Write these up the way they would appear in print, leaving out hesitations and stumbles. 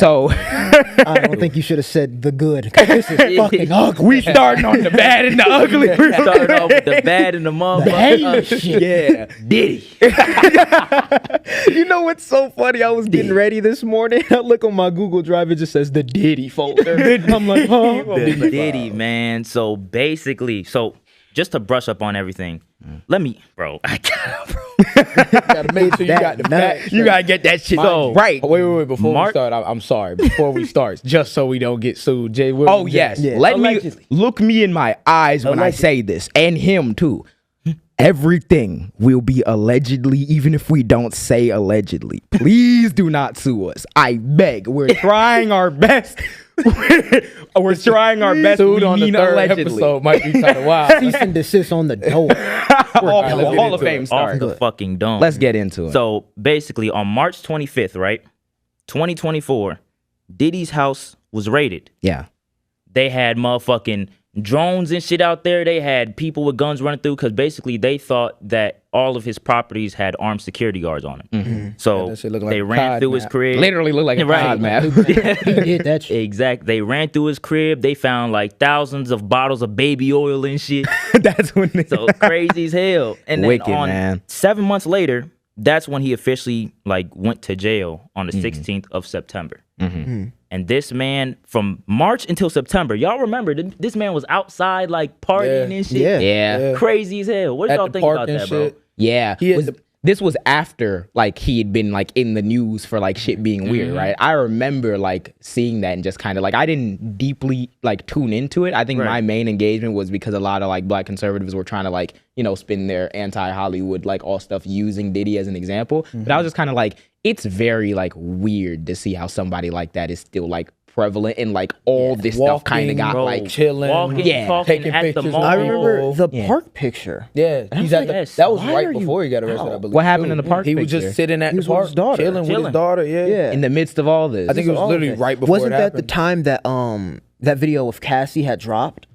So I don't think you should have said the good. 'Cause this is fucking ugly. we starting on the bad and the ugly. We started off with the bad and the motherfucker. shit. Yeah. Diddy. You know what's so funny? I was getting ready this morning. I look on my Google Drive. It just says the Diddy folder. I'm like, huh? The Diddy, man. So basically, just to brush up on everything, let me, bro. I gotta, bro. You gotta make sure you got the facts. You gotta get that shit right. Wait. Before we start, I'm sorry. Before we start, just so we don't get sued, Jay. Oh yes. Yeah. Let Allegedly. me look me in my eyes when I say this, and him too. Everything will be allegedly, even if we don't say allegedly. Please do not sue us. I beg. We're trying our best. We're trying our best. Sued We on the mean third allegedly. episode might be kind of wild. Cease and desist on the door. Hall of Fame off start. the fucking dome. Let's get into it. So basically, on March 25th, right, 2024, Diddy's house was raided. Yeah. They had motherfucking drones and shit out there. They had people with guns running through because basically they thought that all of his properties had armed security guards on them. Mm-hmm. So that shit look like they a ran COD through his map. crib. Literally look like a Right. COD map. He did that shit. Exactly. They ran through his crib. They found like thousands of bottles of baby oil and shit. That's when they So crazy as hell. And then Wicked, on man. 7 months later, that's when he officially like went to jail on the 16th of September. And this man, from March until September, y'all remember this man was outside like partying and shit. Yeah. Yeah. Crazy as hell. What At y'all the think park about and that, bro? shit. Yeah. He had This was after like he had been like in the news for like shit being weird, right? I remember like seeing that and just kind of like I didn't deeply like tune into it. I think my main engagement was because a lot of like black conservatives were trying to like, you know, spin their anti-Hollywood like all stuff using Diddy as an example. But I was just kind of like, it's very like weird to see how somebody like that is still like prevalent and like all this stuff kind of got bro, like chilling, walking, Yeah. talking taking at the pictures mall. of I remember the Yeah. park picture. Yeah, he's at the, Yes. that was Why right are you- before he got arrested. I believe. What happened too. in the park He was picture? just sitting at He the was with park, his daughter. chilling with Chilling. his daughter. Yeah, Yeah. in the midst of all this. I think it was all literally of it. right before Wasn't it that the happened. time that that video of Cassie had dropped?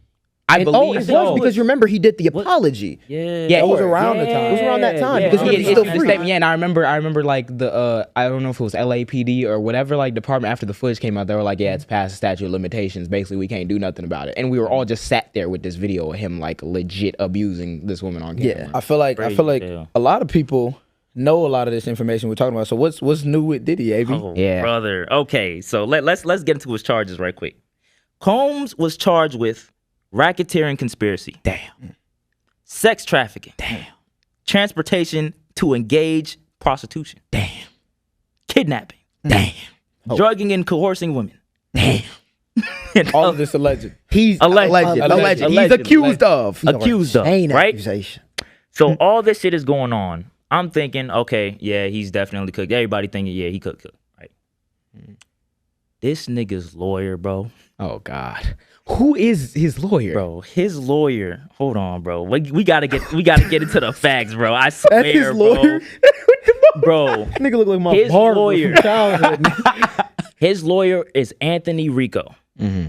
I And- believe it was so. because you remember he did the apology. Yeah. Yeah, It was around the time. It was around that time, because Yeah, he was still it's the free. statement. Yeah, and I remember like the I don't know if it was LAPD or whatever like department after the footage came out, they were like, yeah, it's past the statute of limitations. Basically, we can't do nothing about it. And we were all just sat there with this video of him like legit abusing this woman on camera. Yeah. I feel like yeah. a lot of people know a lot of this information we're talking about. So what's new with Diddy, AB? Oh, Yeah. brother. Okay, so let's get into his charges right quick. Combs was charged with racketeering conspiracy. Damn. Sex trafficking. Damn. Transportation to engage prostitution. Damn. Kidnapping. Damn. Drugging and coercing women. Damn. All of this alleged. He's Alleged. alleged. He's Alleged. accused of. Accused of, Insane right? accusation. So all this shit is going on. I'm thinking, okay, yeah, he's definitely cooked. Everybody thinking, yeah, he cooked. Right? This nigga's lawyer, bro. Oh God. Who is his lawyer? Bro, his lawyer. Hold on, bro. We gotta get into the facts, bro. I swear, That's his bro. lawyer. Bro, Nigga look like my his barber lawyer. from childhood. his lawyer is Anthony Rico.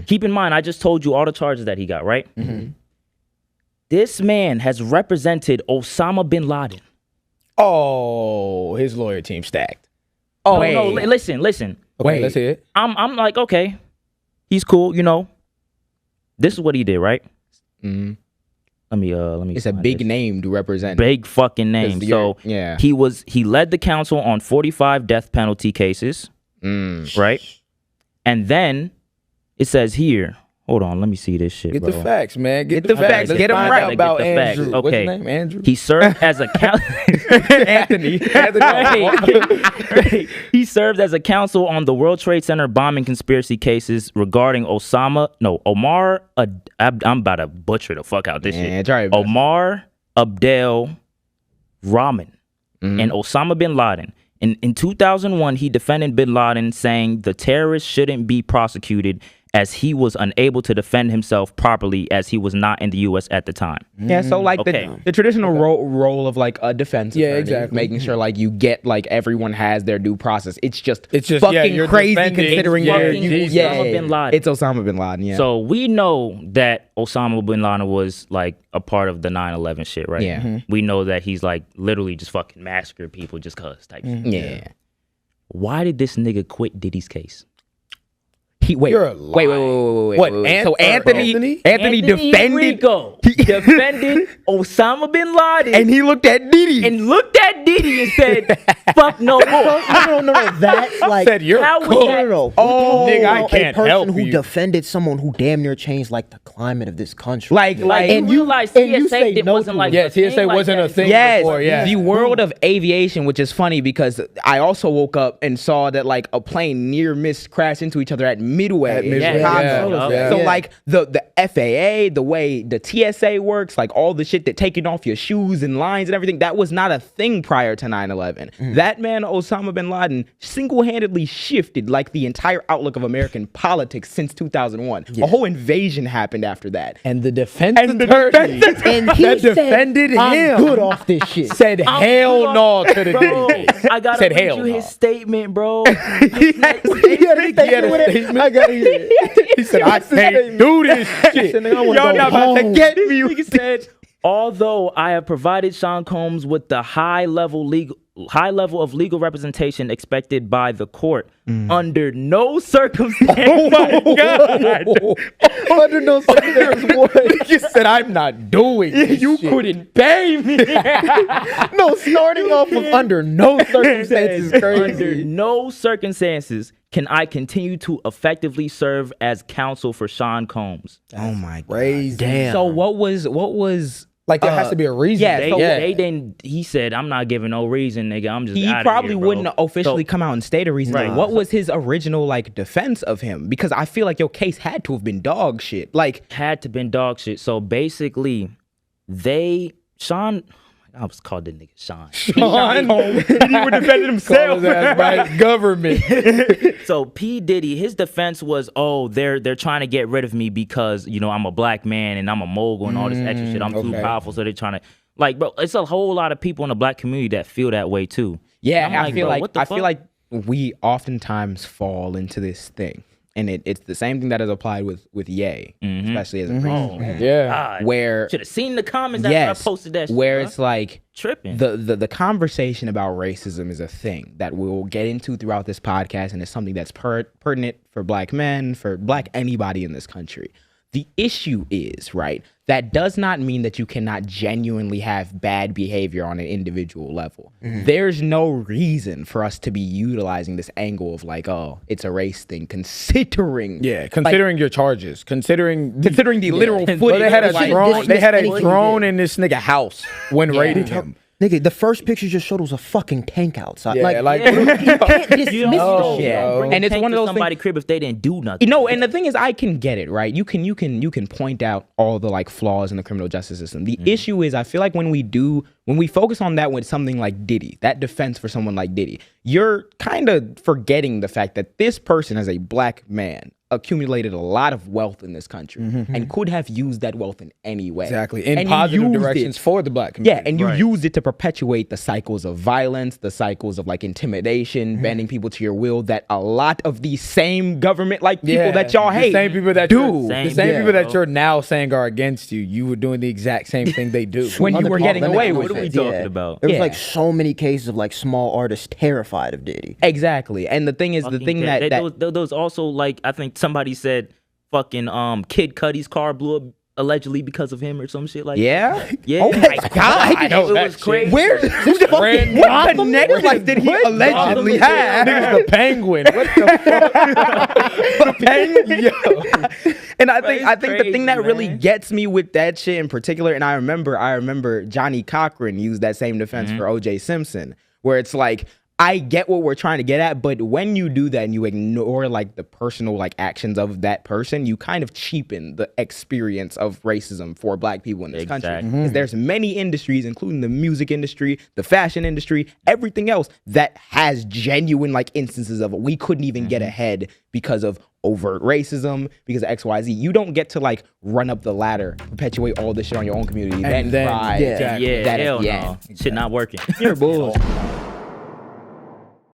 Keep in mind, I just told you all the charges that he got, right? This man has represented Osama Bin Laden. Oh, his lawyer team stacked. Oh Wait. no! Listen. Okay, Wait. let's hear it. I'm like, okay, he's cool, you know. This is what he did, right? Mhm. Let me. It's a find big this. name to represent. Big fucking name. 'Cause So yeah. he led the council on 45 death penalty cases, right? And then it says here, hold on, let me see this shit, Get bro. the facts, man. Get the facts. Let's Get 'em find right. out about Get the facts. Andrew. What's Okay. his name? Andrew. He served as a Anthony. He served as a counsel on the World Trade Center bombing conspiracy cases regarding Omar. I'm about to butcher the fuck out this Yeah, shit. try your best. Omar Abdel Rahman and Osama Bin Laden. In 2001, he defended Bin Laden, saying the terrorist shouldn't be prosecuted as he was unable to defend himself properly as he was not in the U.S. at the time. Yeah, so like Okay. the traditional role of like a defense attorney, Yeah, exactly. making sure like you get like everyone has their due process. It's just yeah, fucking you're crazy defending- considering yeah, you're Fucking yeah, Osama Bin Laden. It's Osama Bin Laden, yeah. So we know that Osama Bin Laden was like a part of the 9/11 shit, right? Yeah. We know that he's like literally just fucking massacred people just cause type shit. yeah. Why did this nigga quit Diddy's case? Wait. You're a liar. Wait. What, So Anthony defended Rico defended Osama bin Laden and he looked at Diddy. and said, "Fuck no more." No. That's like Said you're How was cool. that- no. Oh, nigga, I can't a person help who you. defended someone who damn near changed like the climate of this country. Like and you realize and you TSA say didn't no wasn't to like it. Yeah, a thing TSA like wasn't that. a thing Yes, before, yeah. the world of aviation, which is funny because I also woke up and saw that like a plane near miss crashed into each other at Midway in Midway, Chicago. yeah. So Yeah. like the FAA, the way the TSA works, like all the shit that taking off your shoes and lines and everything, that was not a thing prior to 9/11. That man, Osama bin Laden, single-handedly shifted like the entire outlook of American politics since 2001. A whole invasion happened after that. And the defense And the attorney defense And he that said, defended I'm him good off this shit. said hell no to the Bro, Diddy case. I gotta Said read hell you no. his statement, bro. He had a statement. I gotta hear it. He said, I can't do this shit. Y'all Y'all not about to get me. He said, although I have provided Sean Combs with the high level of legal representation expected by the court, under no circumstance. Oh my God. Under no circumstances. He said, I'm not doing this You shit. couldn't pay me. No, starting off of under no circumstances is Under crazy. no circumstances can I continue to effectively serve as counsel for Sean Combs. Oh my God. Crazy. Damn. So what was Like, there has to be a reason. yeah, They, so they didn't. He said, "I'm not giving no reason, nigga. I'm just." he outta probably here, bro." wouldn't officially So- come out and state a reason. Right. What was his original like defense of him? Because I feel like your case had to have been dog shit. Like had to been dog shit. So basically, Sean. I was called the nigga Sean. he would defend Call his ass by his government. So P Diddy, his defense was, oh, they're trying to get rid of me because I'm a black man and I'm a mogul and all this extra shit. I'm too okay. powerful, so they're trying to bro. It's a whole lot of people in the black community that feel that way too. Yeah, And I'm I feel bro, like what the fuck? we oftentimes fall into this thing, and it's the same thing that is applied with Ye, especially as a Oh, Yeah. God. where Should have seen the comments after yes, I posted that shit. where bro. it's like tripping. the conversation about racism is a thing that we'll get into throughout this podcast, and it's something that's pertinent for black men, for black anybody in this country. The issue is, right, that does not mean that you cannot genuinely have bad behavior on an individual level. There's no reason for us to be utilizing this angle of like, oh, it's a race thing, considering Considering your charges, considering the literal footage. Well, they had a like, drone. They had a anything drone you in this nigga house when raiding him. Nigga, the first picture just showed was a fucking tank outside. Yeah, like you can't dismiss You don't this know, shit. yeah. bro. And it's Tank one of to those somebody's crib if they didn't do nothing. and the thing is, I can get it, right? You can point out all the like flaws in the criminal justice system. The issue is, I feel like when we focus on that with something like Diddy, that defense for someone like Diddy, you're kind of forgetting the fact that this person, as a black man, accumulated a lot of wealth in this country and could have used that wealth in any way. Exactly. In And you positive used directions it. for the black Yeah, community. and you Right. used it to perpetuate the cycles of violence, the cycles of like intimidation, bending people to your will that a lot of these same government like people that y'all hate The same people that do. the same people that you're now saying are against you. You were doing the exact same thing they do. When you were getting away What with are we it. talking about? There was Yeah. like so many cases of like small artists terrified of Diddy. Exactly. And the thing is, the thing that there was also like I think somebody said fucking Kid Cudi's car blew up allegedly because of him or some shit like yeah? that. Yeah. Oh my God. It was crazy. Where who the fucking what connections did he allegedly have? Niggas the penguin. What the fuck? And I Bro, think it's I think the thing crazy, that really man. gets me with that shit in particular, and I remember Johnny Cochran used that same defense for O.J. Simpson, where it's like, I get what we're trying to get at, but when you do that and you ignore like the personal like actions of that person, you kind of cheapen the experience of racism for black people in this country. Exactly. Because there's many industries, including the music industry, the fashion industry, everything else that has genuine like instances of we couldn't even get ahead because of overt racism, because of XYZ. You don't get to like run up the ladder, perpetuate all this shit on your own community, then cry. yeah. Yeah, that hell at the no. end. Shit not working. You're bullshit.